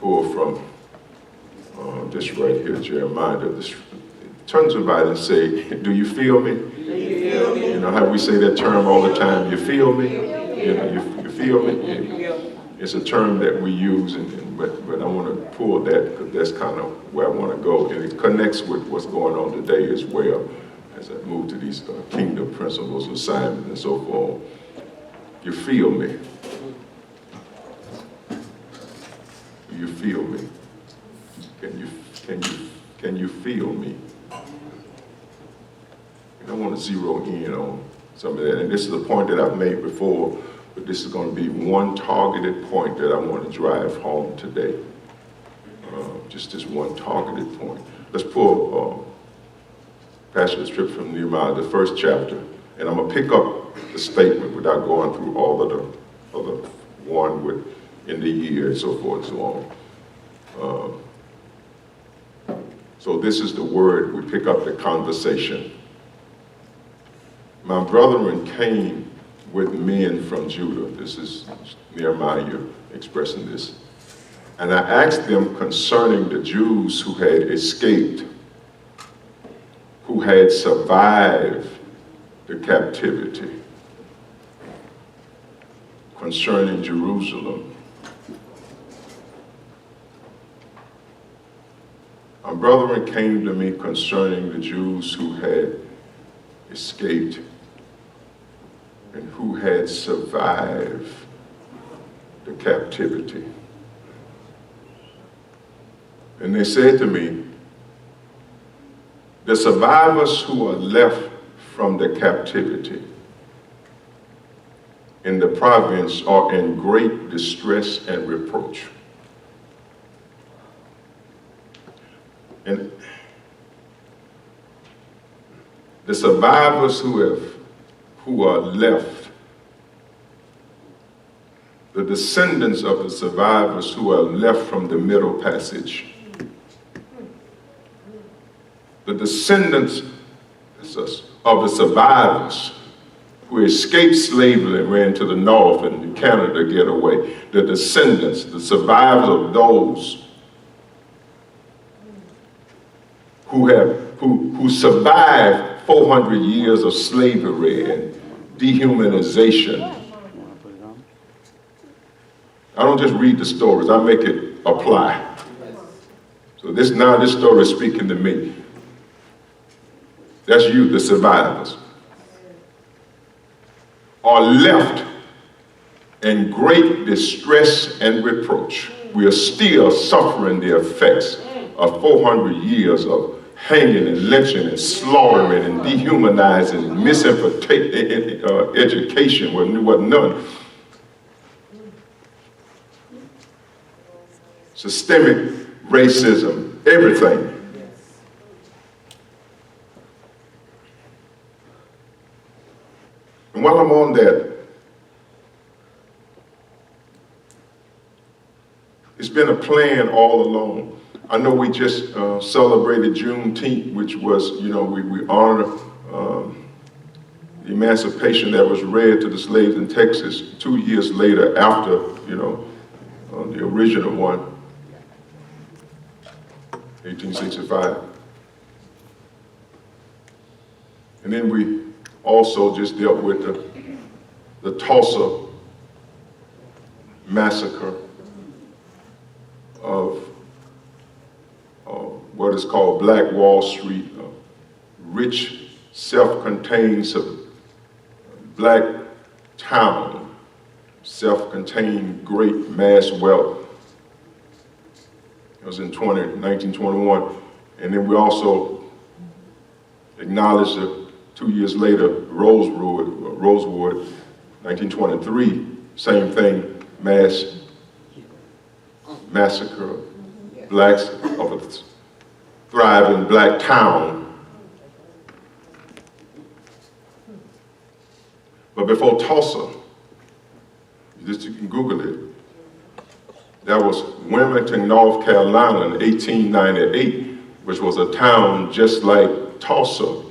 pull from this right here, Jeremiah. Turn to somebody and say, do you feel me? You know how we say that term all the time, you feel me? You know, you feel me? It's a term that we use, but I want to pull that because that's kind of where I want to go. And it connects with what's going on today as well as I move to these kingdom principles, assignments, and so forth. You feel me? You feel me? Can you feel me? And I want to zero in on some of that. And this is a point that I've made before, but this is going to be one targeted point that I want to drive home today. Just this one targeted point. Let's pull passage scripture from Nehemiah, the first chapter. And I'm going to pick up the statement without going through all of the other one with in the year and so forth and so on. So this is the word, we pick up the conversation. My brethren came with men from Judah. This is Nehemiah expressing this. And I asked them concerning the Jews who had escaped, who had survived the captivity, concerning Jerusalem. My brethren came to me concerning the Jews who had escaped and who had survived the captivity. And they said to me, the survivors who are left from the captivity in the province are in great distress and reproach. And the survivors who are left, the descendants of the survivors who are left from the Middle Passage, the descendants of the survivors who escaped slavery and ran to the north and to Canada to get away, the descendants, the survivors of those who survived 400 years of slavery and dehumanization. I don't just read the stories, I make it apply. So this story is speaking to me. That's you, the survivors, are left in great distress and reproach. We are still suffering the effects of 400 years of hanging and lynching and slaughtering and dehumanizing and miseducation with none. Systemic racism, everything. And while I'm on that, it's been a plan all along. I know we just celebrated Juneteenth, which was, we honor the emancipation that was read to the slaves in Texas 2 years later after, the original one, 1865. And then we also just dealt with the Tulsa massacre of what is called Black Wall Street, rich, self-contained black town, self-contained great mass wealth. It was in 1921. And then we also acknowledged 2 years later, Rosewood, 1923, same thing, mass massacre of blacks of a thriving black town. But before Tulsa, you can Google it, that was Wilmington, North Carolina in 1898, which was a town just like Tulsa.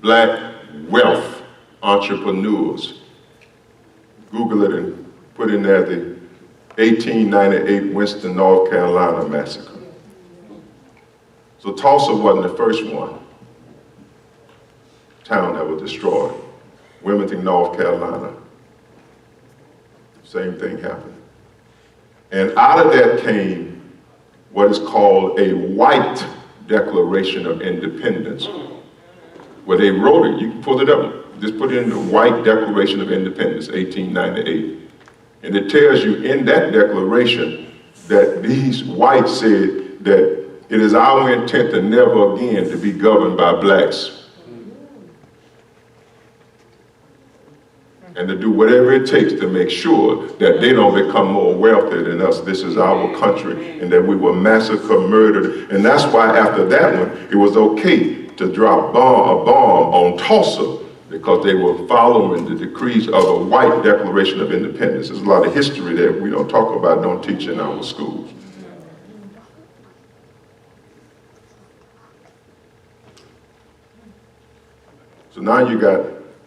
Black wealth entrepreneurs. Google it and put in there the 1898 Winston, North Carolina massacre. So Tulsa wasn't the first town that was destroyed. Wilmington, North Carolina, same thing happened. And out of that came what is called a white Declaration of Independence, where they wrote it. You can pull it up. Just put it in the White Declaration of Independence, 1898. And it tells you in that declaration that these whites said that it is our intent to never again to be governed by blacks, and to do whatever it takes to make sure that they don't become more wealthy than us. This is our country, and that we were massacred, murdered. And that's why after that one, it was okay to drop a bomb on Tulsa, because they were following the decrees of a white Declaration of Independence. There's a lot of history that we don't talk about, don't teach in our schools. So now you got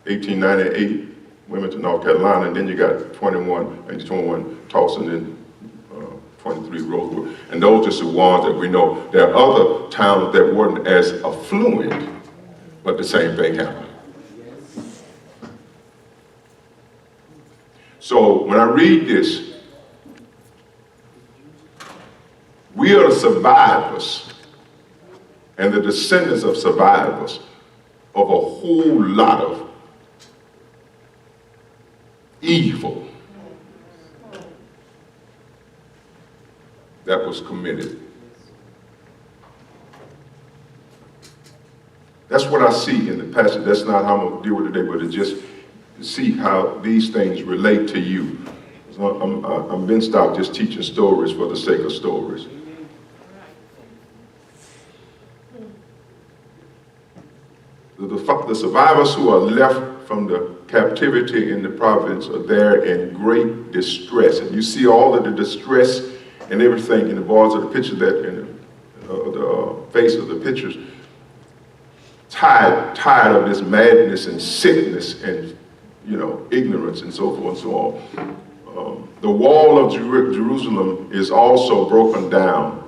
1898, Wilmington, North Carolina, and then you got 21 Tulsa, and then 23 Rosewood. And those are just the ones that we know. There are other towns that weren't as affluent, but the same thing happened. So when I read this, we are the survivors and the descendants of survivors of a whole lot of evil that was committed. That's what I see in the passage. That's not how I'm going to deal with it today, but it's just to see how these things relate to you. So I'm been stopped just teaching stories for the sake of stories. The survivors who are left from the captivity in the province are there in great distress. And you see all of the distress and everything in the bars of the picture, that in the face of the pictures, tired of this madness and sickness and ignorance and so forth and so on. The wall of Jerusalem is also broken down,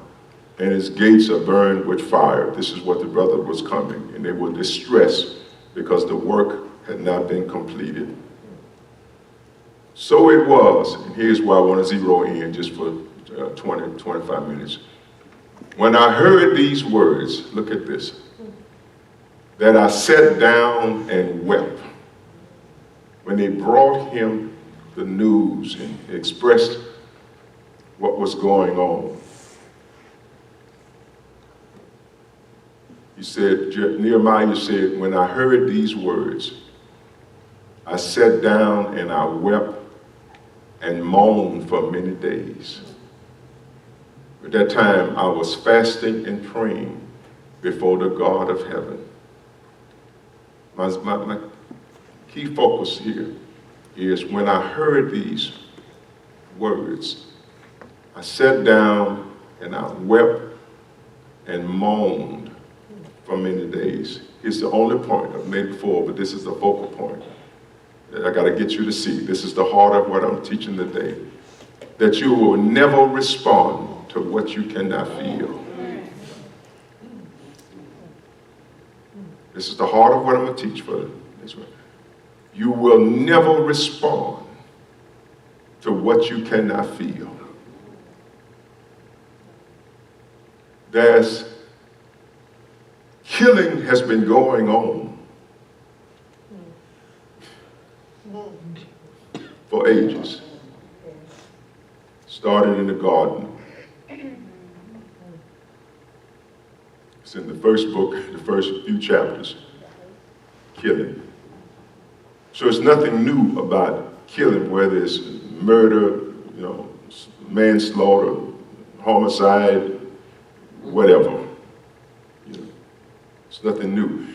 and its gates are burned with fire. This is what the brother was coming, and they were distressed because the work had not been completed. So it was, and here's where I want to zero in just for 25 minutes. When I heard these words, look at this, that I sat down and wept. When they brought him the news and expressed what was going on. He said, Nehemiah said, when I heard these words, I sat down and I wept and moaned for many days. At that time, I was fasting and praying before the God of heaven. My key focus here is when I heard these words, I sat down and I wept and moaned for many days. Here's the only point. I've made it before, but this is the focal point that I got to get you to see. This is the heart of what I'm teaching today. That you will never respond to what you cannot feel. This is the heart of what I'm going to teach for this one. You will never respond to what you cannot feel. Killing has been going on for ages. Started in the garden. It's in the first book, the first few chapters, killing. So it's nothing new about killing, whether it's murder, manslaughter, homicide, whatever. It's nothing new.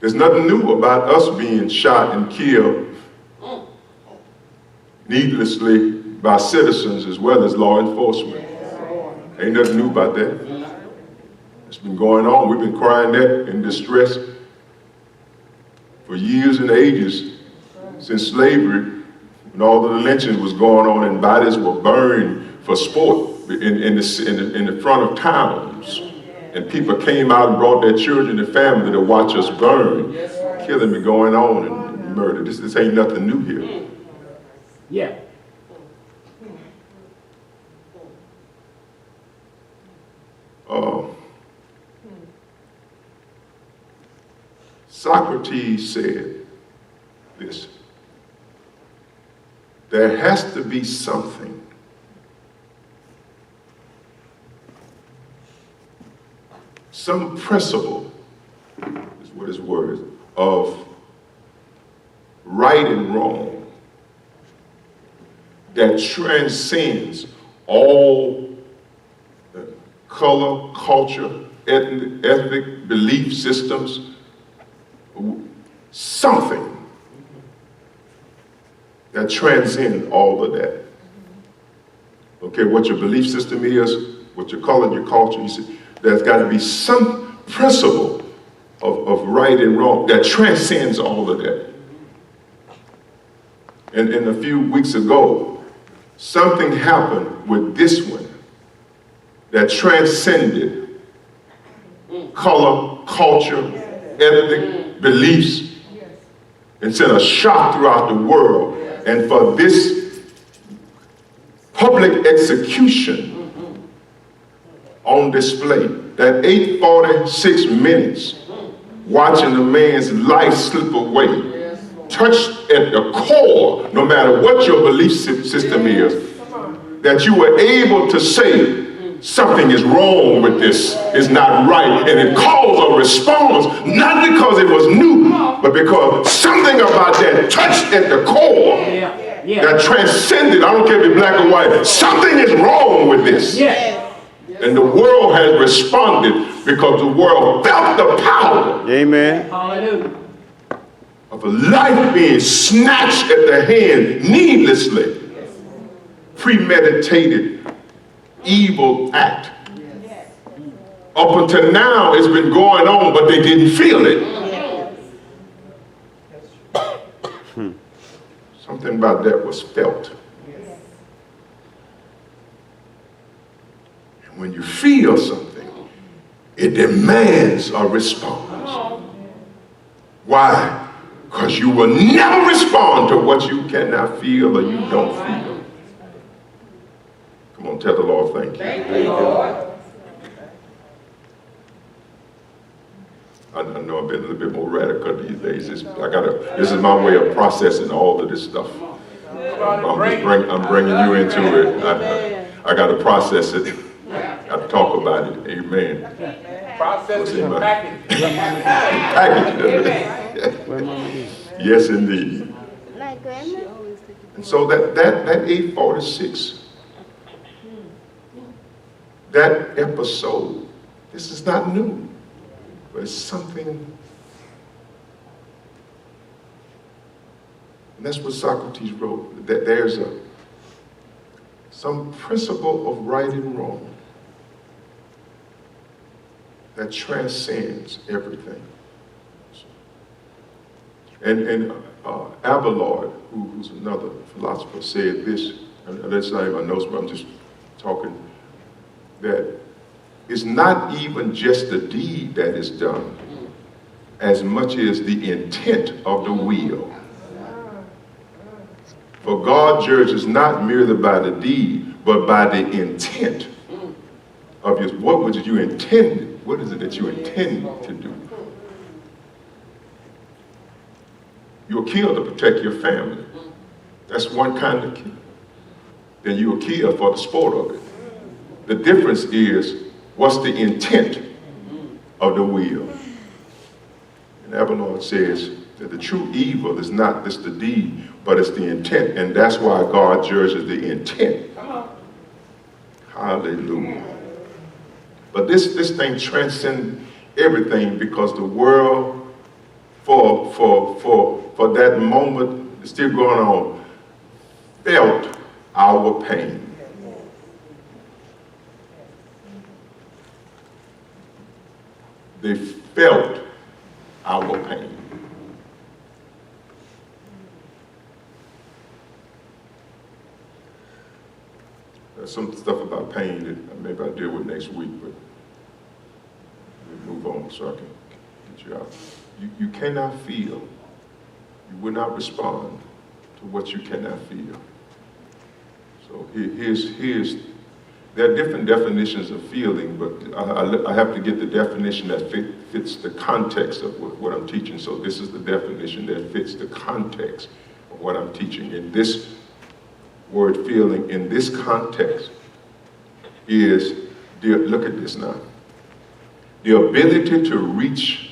There's nothing new about us being shot and killed needlessly by citizens as well as law enforcement. Ain't nothing new about that. It's been going on. We've been crying that in distress for years and ages since slavery when all the lynching was going on and bodies were burned for sport in the front of towns. And people came out and brought their children and family to watch us burn, killing and going on and murder. This ain't nothing new here. Yeah. Socrates said this: there has to be something some principle, is what his word is, of right and wrong that transcends all color, culture, ethnic belief systems. Something that transcends all of that. Okay, what your belief system is, what your color, your culture, you see, there's got to be some principle of right and wrong that transcends all of that. And a few weeks ago, something happened with this one that transcended color, culture, ethnic beliefs, and sent a shock throughout the world. And for this public execution on display, that 846 minutes, watching a man's life slip away, touched at the core, no matter what your belief system is, that you were able to say, something is wrong with this, it's not right, and it caused a response, not because it was new, but because something about that touched at the core, that transcended, I don't care if it's black or white, something is wrong with this. And the world has responded because the world felt the power of a life being snatched at the hand needlessly, premeditated evil act. Up until now, it's been going on, but they didn't feel it. Something about that was felt. And when you feel something, it demands a response. Why? Because you will never respond to what you cannot feel or you don't feel. Come on, tell the Lord thank you. Thank you, Lord. I know I've been a little bit more radical these days. This is my way of processing all of this stuff. I'm bringing you into it. I got to process it. Got to talk about it. Amen. Process it and package it. Yes, indeed. And so that 846, that episode, this is not new, but it's something, and that's what Socrates wrote, that there's some principle of right and wrong that transcends everything. And Abelard, who's another philosopher, said this, and that's not in my notes, but I'm just talking, that it's not even just the deed that is done, as much as the intent of the will. For God judges not merely by the deed, but by the intent of your, what was it you intended? What is it that you intend to do? You'll kill to protect your family. That's one kind of kill. Then you'll kill for the sport of it. The difference is, what's the intent of the will? And Abelard says that the true evil is not just the deed, but it's the intent. And that's why God judges the intent. Hallelujah. But this thing transcends everything, because the world, for that moment, it's still going on, felt our pain. They felt our pain. some stuff about pain that maybe I'll deal with next week, but we'll move on so I can get you out. You cannot feel. You will not respond to what you cannot feel. So there are different definitions of feeling, but I have to get the definition that fits the context of what I'm teaching. So this is the definition that fits the context of what I'm teaching. And this word feeling in this context is, look at this now, the ability to reach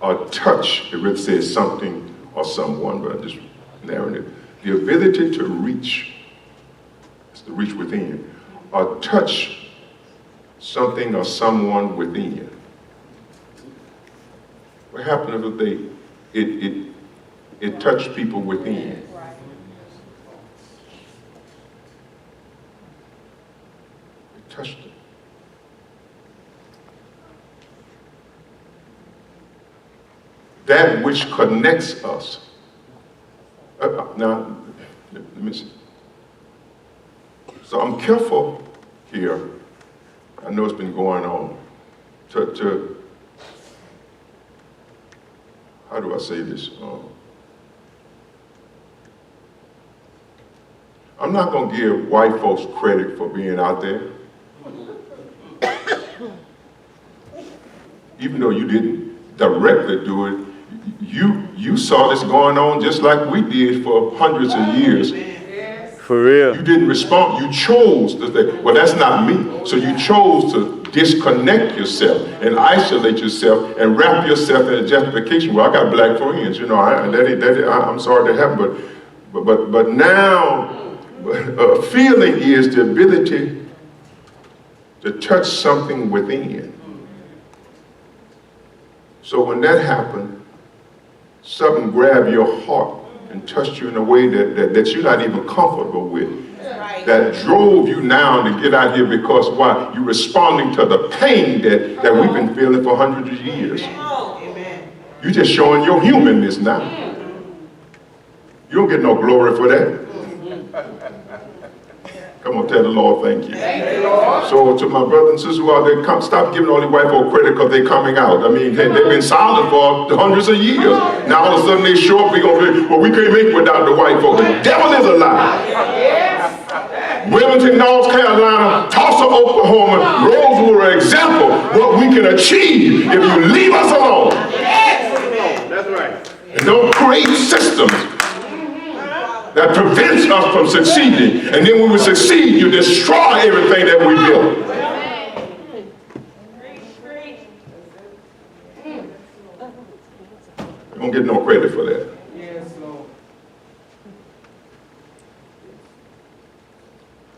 or touch, it really says something or someone, but I'm just narrowing it. The ability to reach, it's the reach within, or touch something or someone within. What happened if it touched people within? It touched them. That which connects us. Now, let me see. So I'm careful here. I know it's been going on. To how do I say this? I'm not going to give white folks credit for being out there. Even though you didn't directly do it, you saw this going on just like we did for hundreds of years. For real. You didn't respond. You chose to say, well, that's not me. So you chose to disconnect yourself and isolate yourself and wrap yourself in a justification. Well, I got black friends, you know. I'm sorry to happen, but now, feeling is the ability to touch something within. So when that happened, something grabbed your heart and touched you in a way that you're not even comfortable with. Right. That drove you now to get out here because why? You're responding to the pain that we've been feeling for hundreds of years. Amen. You're just showing your humanness now. You don't get no glory for that. Come on, tell the Lord thank you. Thank you, Lord. So to my brothers and sisters who are there, stop giving all these white folk credit because they're coming out. I mean, they've been silent for hundreds of years. Now all of a sudden they show up, we can't make without the white folk. The devil is a lie. Wilmington, North Carolina, Tulsa, Oklahoma, those were an example of what we can achieve if you leave us alone. That's right. And don't create systems that prevents us from succeeding. And then when we succeed, you destroy everything that we built. You don't get no credit for that. Yes, Lord.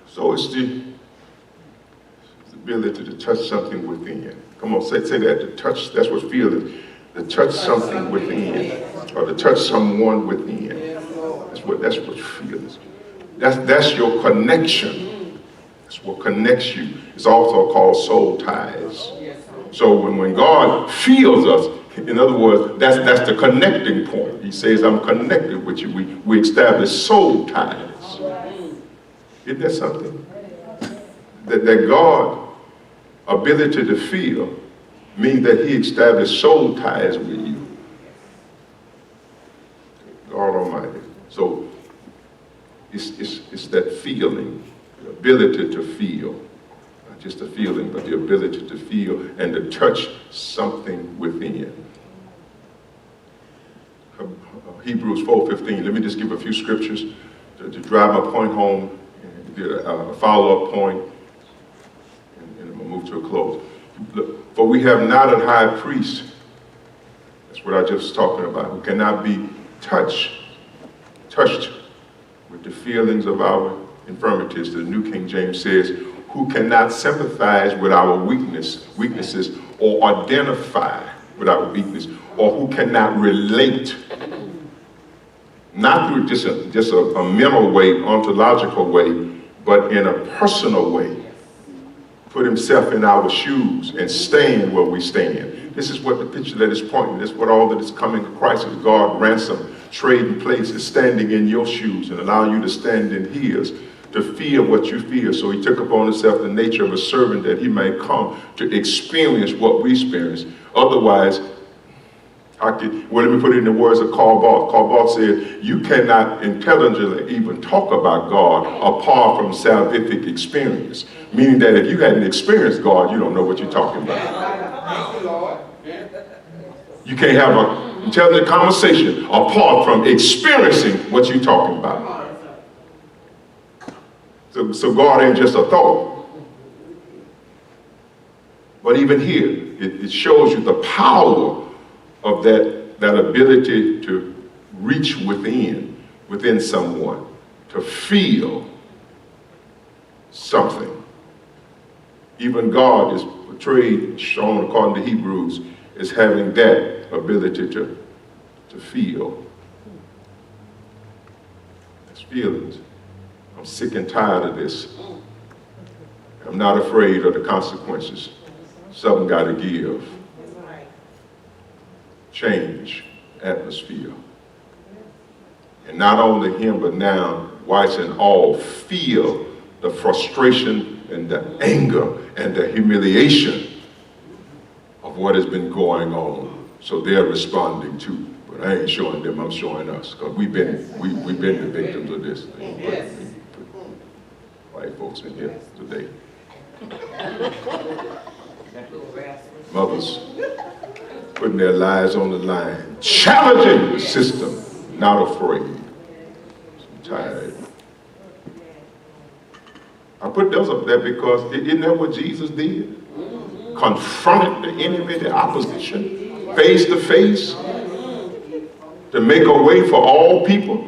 So it's the ability to touch something within. Come on, say that. To touch, that's what feeling. To touch something within. Or to touch someone within. That's what feels. That's your connection. That's what connects you. It's also called soul ties. So when God feels us, in other words, that's the connecting point. He says, I'm connected with you. We establish soul ties. Isn't that something? That God ability to feel means that he established soul ties with you. God Almighty. So it's that feeling, the ability to feel, not just a feeling, but the ability to feel and to touch something within. Hebrews 4:15. Let me just give a few scriptures to drive my point home, and get a follow-up point, and I'm gonna move to a close. Look, for we have not a high priest. That's what I just was talking about. Who cannot be touched with the feelings of our infirmities. The New King James says, who cannot sympathize with our weaknesses or identify with our weakness, or who cannot relate, not through just a mental way, ontological way, but in a personal way. Put himself in our shoes and stand where we stand. This is what the picture that is pointing. This is what all that is coming to Christ is God ransom, trading places, standing in your shoes and allow you to stand in his, to feel what you feel. So he took upon himself the nature of a servant that he might come to experience what we experience. Otherwise, well, let me put it in the words of Karl Barth. Karl Barth said, you cannot intelligently even talk about God apart from salvific experience. Meaning that if you hadn't experienced God, you don't know what you're talking about. You can't have an intelligent conversation apart from experiencing what you're talking about. So God ain't just a thought. But even here, it shows you the power of that ability to reach within someone, to feel something. Even God is portrayed, shown according to Hebrews, as having that ability to feel. That's feelings. I'm sick and tired of this. I'm not afraid of the consequences. Something got to give. Change atmosphere. And not only him, but now whites and all feel the frustration and the anger and the humiliation of what has been going on. So they're responding too. But I ain't showing them, I'm showing us, because we've been the victims of this thing. Put white folks in here today. Mothers putting their lives on the line, challenging the system, not afraid. I'm tired. I put those up there because isn't that what Jesus did? Confronted the enemy, the opposition, face to face, to make a way for all people,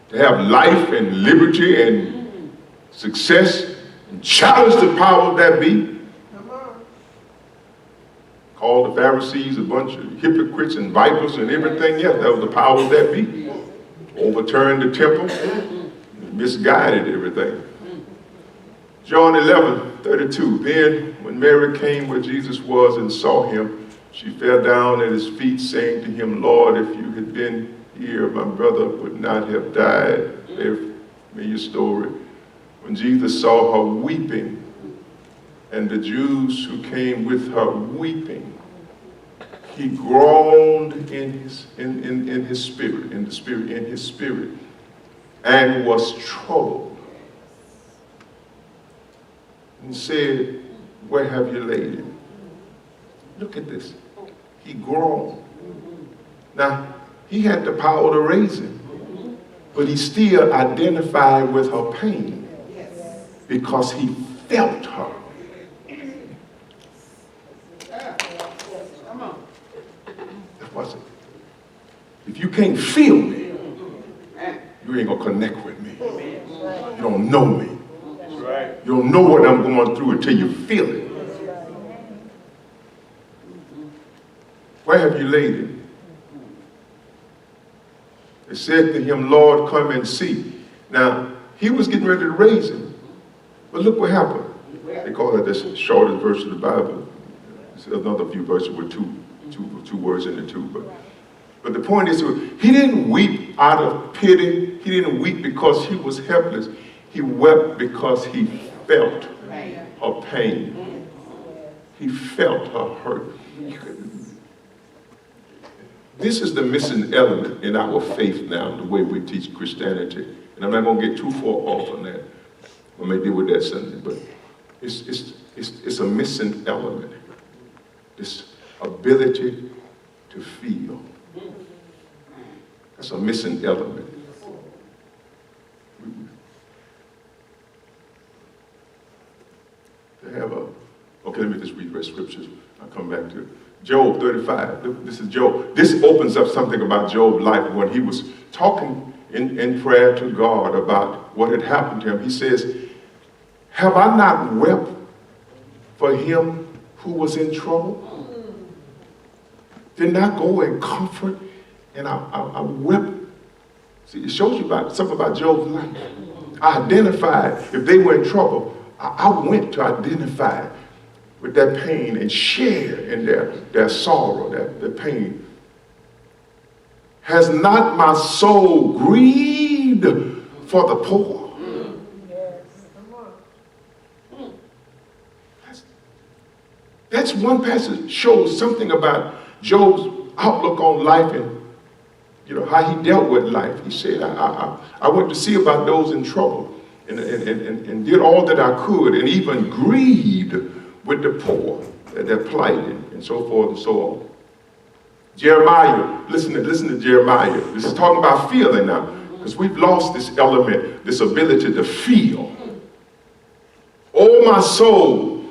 to have life and liberty and success, and challenge the powers that be. Called the Pharisees a bunch of hypocrites and vipers and everything else. That was the powers that be. Overturned the temple, misguided everything. John 11:32. Then when Mary came where Jesus was and saw him, she fell down at his feet, saying to him, Lord, if you had been here, my brother would not have died. They're familiar story. When Jesus saw her weeping, and the Jews who came with her weeping, he groaned in his spirit, and was troubled, and said, where have you laid him? Look at this. He groaned. Now, he had the power to raise him, but he still identified with her pain because he felt her. Was it? If you can't feel me, you ain't gonna connect with me. You don't know me. You don't know what I'm going through until you feel it. Where have you laid him? They said to him, Lord, come and see. Now, he was getting ready to raise him. But look what happened. They call it the shortest verse of the Bible. There's another few verses with two words in the two, but the point is, he didn't weep out of pity. He didn't weep because he was helpless. He wept because he felt her pain. He felt her hurt. This is the missing element in our faith now, the way we teach Christianity. And I'm not going to get too far off on that. I may deal with that Sunday, but it's a missing element. This ability to feel. That's a missing element. To have okay, let me just read the scriptures. I'll come back to it. Job 35. This is Job. This opens up something about Job's life when he was talking in prayer to God about what had happened to him. He says, have I not wept for him who was in trouble? Did not go and comfort, and I wept. See, it shows you something about Job's life. I identified, if they were in trouble, I went to identify with that pain and share in their sorrow, their pain. Has not my soul grieved for the poor? That's one passage shows something about Job's outlook on life and how he dealt with life. He said, I went to see about those in trouble and did all that I could and even grieved with the poor, their plight and so forth and so on. Jeremiah, listen to Jeremiah. This is talking about feeling now, because we've lost this element, this ability to feel. Oh, my soul,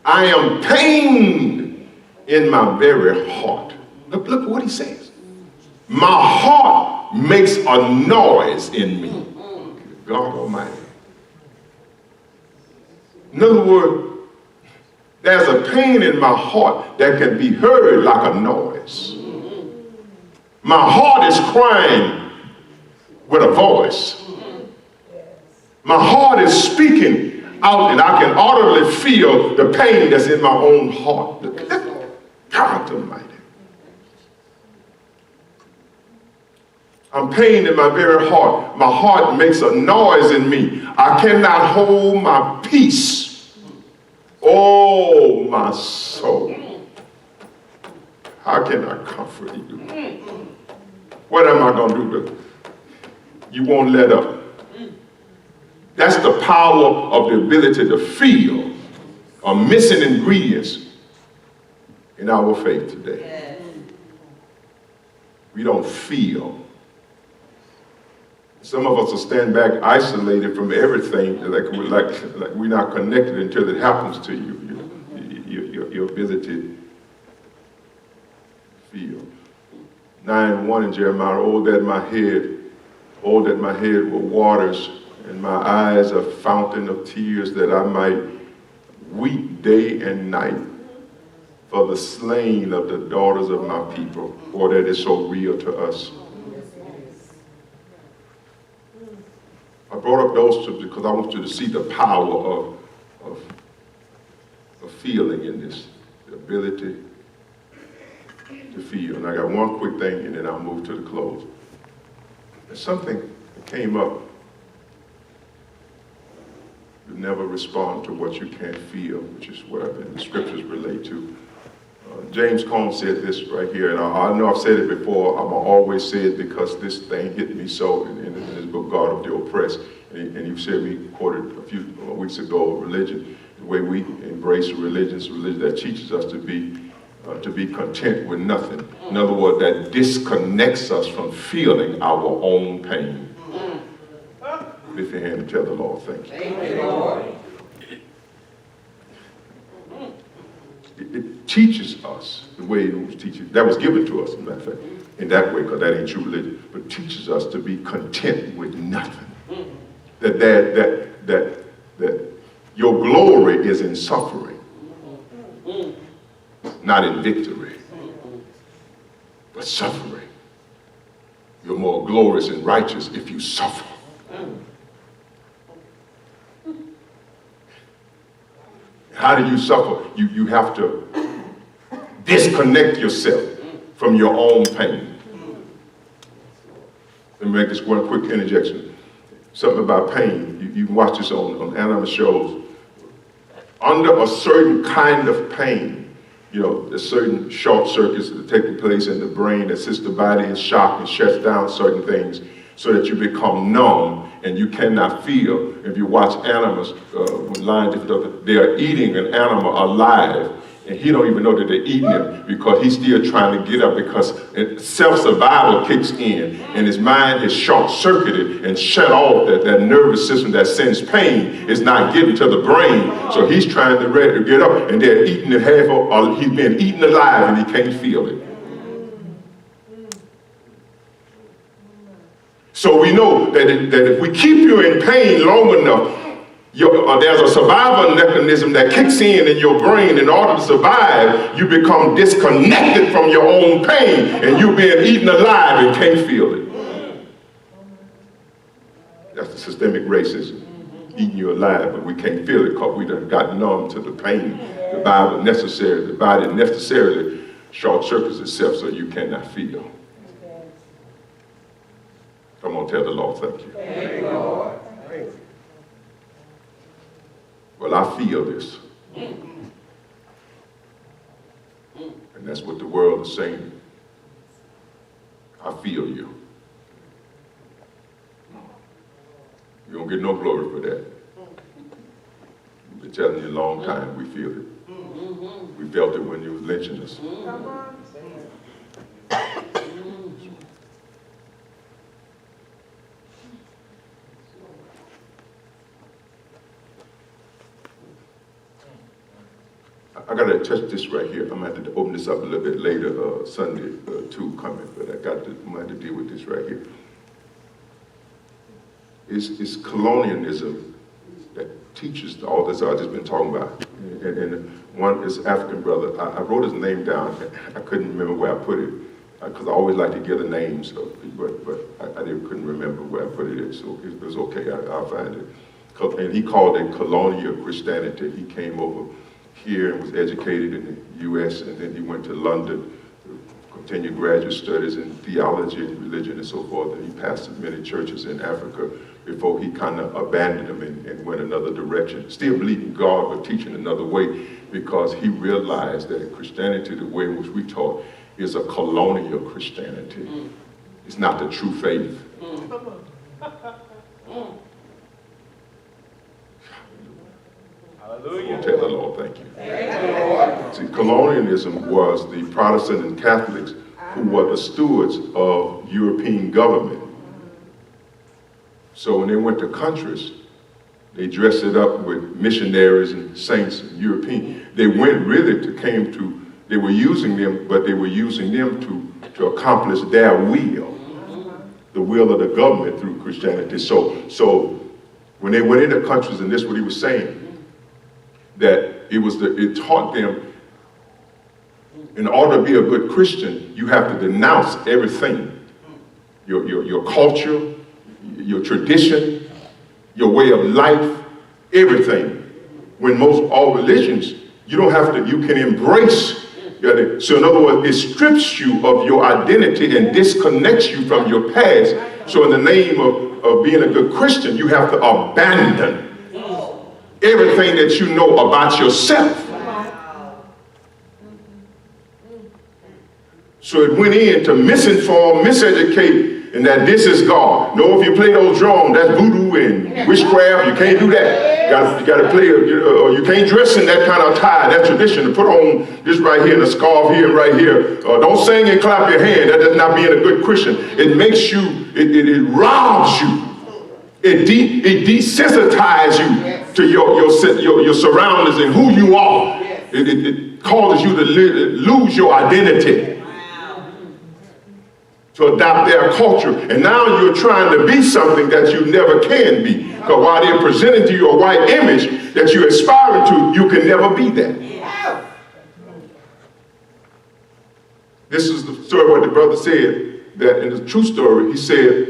I am pained in my very heart. Look what he says. My heart makes a noise in me. God Almighty. In other words, there's a pain in my heart that can be heard like a noise. My heart is crying with a voice. My heart is speaking out, and I can audibly feel the pain that's in my own heart. God Almighty. I'm pained in my very heart. My heart makes a noise in me. I cannot hold my peace. Oh, my soul. How can I comfort you? What am I going to do? You won't let up. That's the power of the ability to feel are missing ingredients in our faith today. We don't feel. Some of us will stand back isolated from everything, like we're not connected until it happens to you. Your ability to feel. 9:1 in Jeremiah, oh that my head were waters, and my eyes a fountain of tears, that I might weep day and night for the slain of the daughters of my people. Boy, that is so real to us. I brought up those two because I want you to see the power of feeling in this, the ability to feel. And I got one quick thing and then I'll move to the close. There's something that came up. You never respond to what you can't feel, which is what the scriptures relate to. James Cone said this right here, and I know I've said it before. I'm going to always say it because this thing hit me so in his book, God of the Oppressed. And you said, we quoted a few weeks ago, religion, the way we embrace religion that teaches us to be content with nothing. In other words, that disconnects us from feeling our own pain. Lift your hand and tell the Lord, thank you. Thank you, Lord. It teaches us the way it was teaching. That was given to us, as a matter of fact, in that way, because that ain't true religion. But teaches us to be content with nothing. That your glory is in suffering, not in victory, but suffering. You're more glorious and righteous if you suffer. How do you suffer? You have to disconnect yourself from your own pain. Let me make this one quick interjection. Something about pain. You can watch this on anime shows. Under a certain kind of pain, there's certain short circuits that take place in the brain that sets the body in shock and shuts down certain things so that you become numb and you cannot feel. If you watch animals, when lions, they are eating an animal alive, and he don't even know that they're eating him because he's still trying to get up because self-survival kicks in and his mind is short-circuited and shut off. That nervous system that sends pain is not getting to the brain, so he's trying to get up, and they're eating the half of, he's been eaten alive and he can't feel it. So we know that if we keep you in pain long enough, there's a survival mechanism that kicks in your brain. In order to survive, you become disconnected from your own pain, and you're being eaten alive and can't feel it. That's the systemic racism, eating you alive, but we can't feel it because we done got numb to the pain. The body necessarily short circuits itself so you cannot feel. Come on, tell the Lord, thank you. Thank you, Lord. Well, I feel this. And that's what the world is saying. I feel you. You don't get no glory for that. I've been telling you a long time, we feel it. We felt it when you was lynching us. I gotta touch this right here. I'm gonna have to open this up a little bit later, Sunday, too, coming, but I'm gonna have to deal with this right here. It's colonialism that teaches all this I've just been talking about. And one is African brother. I wrote his name down. I couldn't remember where I put it, because I always like to give the names, but I couldn't remember where I put it, so it was okay, I'll find it. And he called it colonial Christianity. He came over here and was educated in the U.S., and then he went to London to continue graduate studies in theology and religion and so forth, and he pastored many churches in Africa before he kind of abandoned them and went another direction, still believing God but teaching another way, because he realized that Christianity, the way in which we taught, is a colonial Christianity. It's not the true faith. Hallelujah. Tell the Lord, thank you. See, colonialism was the Protestant and Catholics who were the stewards of European government. So when they went to countries, they dressed it up with missionaries and saints and European. They went really they were using them, but they were using them to accomplish their will, the will of the government through Christianity. So when they went into countries, and this is what he was saying, that it taught them, in order to be a good Christian, you have to denounce everything. Your culture, your tradition, your way of life, everything. When all religions, you don't have to, you can embrace. So in other words, it strips you of your identity and disconnects you from your past. So in the name of being a good Christian, you have to abandon everything that you know about yourself. So it went in to misinform, miseducate, and that this is God. No, if you play those drums, that's voodoo and witchcraft. You can't do that. You got to play, or you can't dress in that kind of tie. That's tradition. To put on this right here and a scarf here and right here. Don't sing and clap your hand. That does not being a good Christian. It makes you, it robs you. It desensitizes you to your surroundings and who you are. It causes you to lose your identity, to adopt their culture. And now you're trying to be something that you never can be. Because while they're presenting to you a white image that you're aspiring to, you can never be that. This is the story what the brother said, that in the true story, he said,